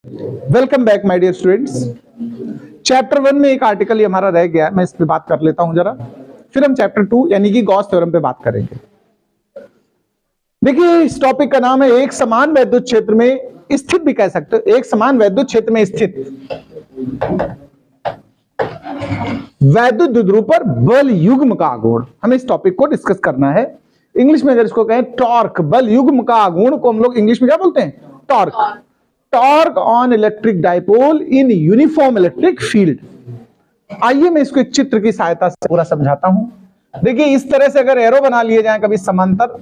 Welcome back my dear students. Chapter 1 में एक article हमारा रह गया है, मैं इस पे बात कर लेता हूं जरा, फिर हम चैप्टर 2 यानी कि गॉस थ्योरम पे बात करेंगे। देखिए, इस टॉपिक का नाम है एक समान वैद्युत क्षेत्र में स्थित, भी कह सकते हो, एक समान वैद्युत क्षेत्र में स्थित वैद्युत द्विध्रुव पर बल युग्म का आघूर्ण। हमें इस टॉपिक को डिस्कस करना है। इंग्लिश में अगर इसको कहें टॉर्क, बल युग्म का आघूर्ण को हम लोग इंग्लिश में क्या बोलते हैं? Torque. Torque on electric dipole in uniform electric field. आइए मैं इसको एक चित्र की सहायता से पूरा समझाता हूं। देखिए, इस तरह से अगर एरो बना लिए जाए कभी समांतर,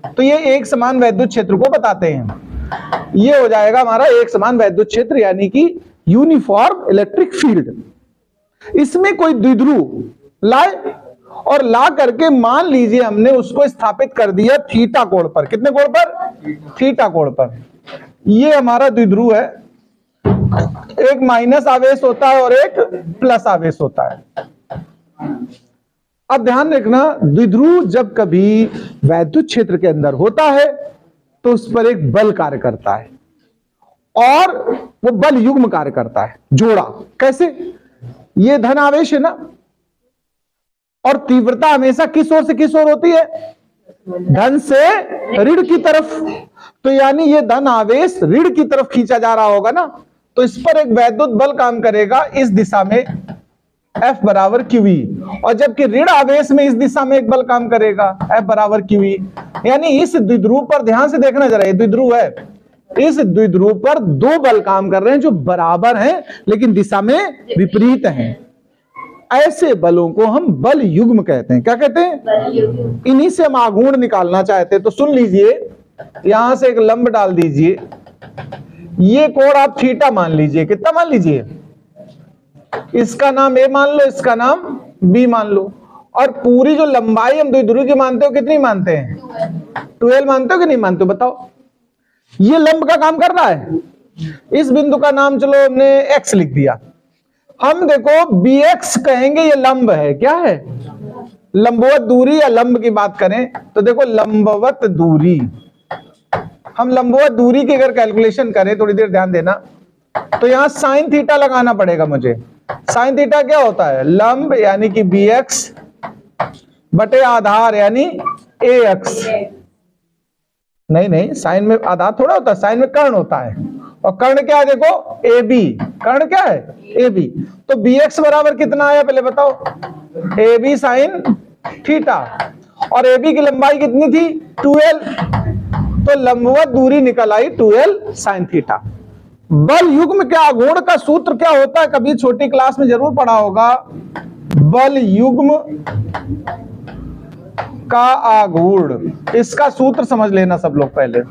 तो ये एक समान वैद्युत क्षेत्र को बताते हैं। ये हो जाएगा हमारा एक समान वैद्युत क्षेत्र, यानी कि यूनिफॉर्म इलेक्ट्रिक फील्ड। इसमें कोई द्विध्रुव लाए और ला करके मान लीजिए हमने उसको स्थापित कर दिया थीटा कोण पर। कितने कोण पर? थीटा कोण पर। ये हमारा द्विध्रुव है, एक माइनस आवेश होता है और एक प्लस आवेश होता है। अब ध्यान रखना, द्विध्रुव जब कभी वैद्युत क्षेत्र के अंदर होता है तो उस पर एक बल कार्य करता है और वो बल युग्म कार्य करता है, जोड़ा। कैसे? ये धन आवेश है ना, और तीव्रता हमेशा किस ओर से किस ओर होती है? धन से ऋण की तरफ। तो यानी ये धन आवेश ऋण की तरफ खींचा जा रहा होगा ना, तो इस पर एक वैद्युत बल काम करेगा इस दिशा में, F बराबर QE। और जबकि ऋण आवेश में इस दिशा में एक बल काम करेगा, F बराबर QE। यानी इस द्विध्रुव पर ध्यान से देखना जरा, ये द्विध्रुव है, इस द्विध्रुव पर दो बल काम कर रहे हैं जो बराबर हैं लेकिन दिशा में विपरीत हैं। ऐसे बलों को हम बल युग्म कहते हैं। क्या कहते हैं? इन्हीं से हम आघूर्ण निकालना चाहते हैं। तो सुन लीजिए, यहां से एक लंब डाल दीजिए, ये कोण आप थीटा मान लीजिए। कितना मान लीजिए? इसका नाम A मान लो, इसका नाम B मान लो, और पूरी जो लंबाई हम द्विध्रुव की मानते हो कितनी मानते हैं? 12 मानते हो कि नहीं मानते हो? बताओ। ये लंब का काम कर रहा है। इस बिंदु का नाम चलो हमने X लिख दिया। हम देखो BX कहेंगे, ये लंब है। क्या है? लंबवत दूरी या लंब की बात करें तो देखो लंबवत दूरी। हम लंबवत दूरी की अगर कैलकुलेशन करें, थोड़ी देर ध्यान देना, तो यहां साइन थीटा लगाना पड़ेगा मुझे। साइन थीटा क्या होता है? लंब यानी कि BX बटे आधार यानी AX। नहीं, साइन में आधार थोड़ा होता है, साइन में कर्ण होता है। और कर्ण क्या है? देखो AB। कर्ण क्या है? AB। तो BX बराबर कितना आया पहले बताओ? AB sine theta. और AB की लंबाई कितनी थी? 2L। तो लंबवत दूरी निकल आई 2L साइन थीटा। बल युग्म के आघूर्ण का सूत्र क्या होता है? कभी छोटी क्लास में जरूर पढ़ा होगा। बल युग्म का आघूर्ण, इसका सूत्र समझ लेना सब लोग पहले।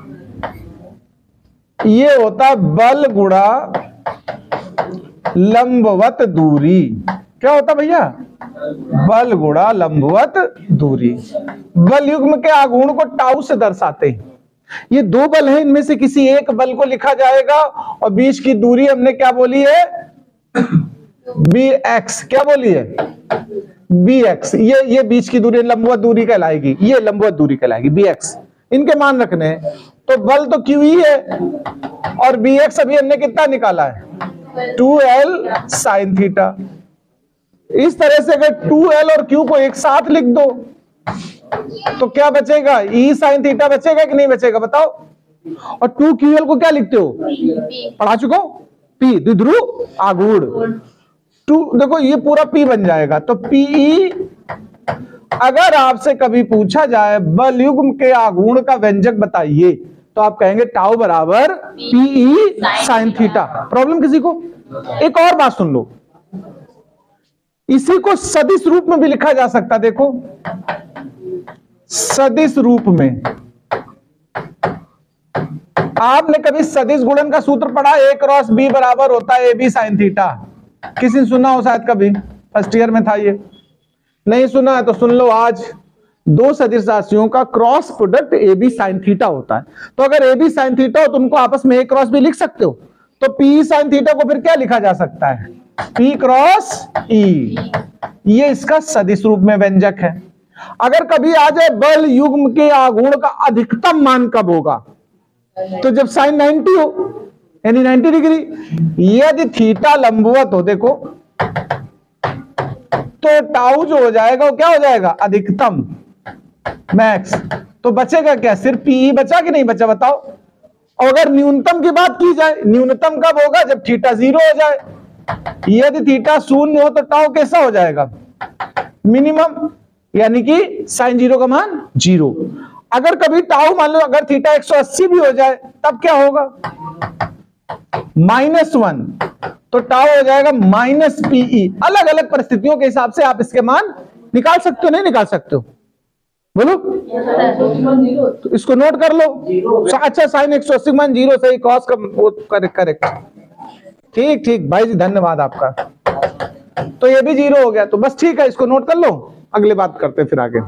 ये होता है बल गुणा लंबवत दूरी। क्या होता भैया? बल गुणा लंबवत दूरी। बल युग्म के आघूर्ण को टाउ से दर्शाते हैं। ये दो बल हैं, इनमें से किसी एक बल को लिखा जाएगा और बीच की दूरी हमने क्या बोली है? BX। क्या बोली है? BX। ये बीच की दूरी लंबवत दूरी कहलाएगी, ये लंबवत दूरी कहलाएगी BX। इनके मान रखने हैं। तो बल तो QE है और BX अभी हमने कितना निकाला है? 2L sine theta. इस तरह से अगर 2L और Q को एक साथ लिख दो तो क्या बचेगा? E साइन थीटा बचेगा कि नहीं बचेगा? बताओ। और 2QL को क्या लिखते हो? पढ़ा चुका हूं, P द्विध्रुव आघूर्ण। 2 देखो ये पूरा P बन जाएगा। तो PE। अगर आपसे कभी पूछा जाए बल युग्म के आघूर्ण का व्यंजक बताइए, तो आप कहेंगे टाउ बराबर PE साइन थीटा। प्रॉब्लम किसी को? एक और बात सुन लो, इसी को सदिश रूप में भी लिखा जा सकता। देखो सदिश रूप में आपने कभी सदिश गुणन का सूत्र पढ़ा? A क्रॉस B बराबर होता है AB साइन थीटा। किसी ने सुना हो शायद, कभी फर्स्ट ईयर में था। ये नहीं सुना है तो सुन लो, आज दो सदिश राशियों का cross product AB sine theta होता है। तो अगर AB साइन थीटा हो तो उनको आपस में A क्रॉस B लिख सकते हो। तो P साइन थीटा को फिर क्या लिखा जा सकता है? P cross E। ये इसका सदिश रूप में व्यंजक है। अगर कभी आ जाए बल युग्म के आघूर्ण का अधिकतम मान कब होगा, तो जब साइन 90 हो। यानी 90 डिग्री। यदि थीटा लंबवत हो, देखो, तो टाउ जो हो जाएगा वो क्या हो जाएगा, अधिकतम, मैक्स। तो बचेगा क्या, सिर्फ पीई बचा कि नहीं बचा, बताओ। और अगर न्यूनतम की बात की जाए, न्यूनतम कब होगा, जब थीटा 0 हो जाए। यदि थीटा 0 हो तो टाउ कैसा हो जाएगा, मिनिमम, यानी कि साइन 0 का मान 0। अगर कभी टाउ मान लो अगर थीटा 180 भी हो जाए तब क्या होगा, -1, तो टाउ हो जाएगा माइनस पीई। अलग अलग परिस्थितियों के हिसाब से आप इसके मान निकाल सकते हो, नहीं निकाल सकते हो, बोलो। तो इसको नोट कर लो। अच्छा, साइन 180 मान 0 सही, कॉस का वो करेक्ट। ठीक ठीक भाई जी, धन्यवाद आपका। तो ये भी 0 हो गया, तो बस ठीक है, इसको नोट कर लो, अगली बात करते हैं फिर आगे।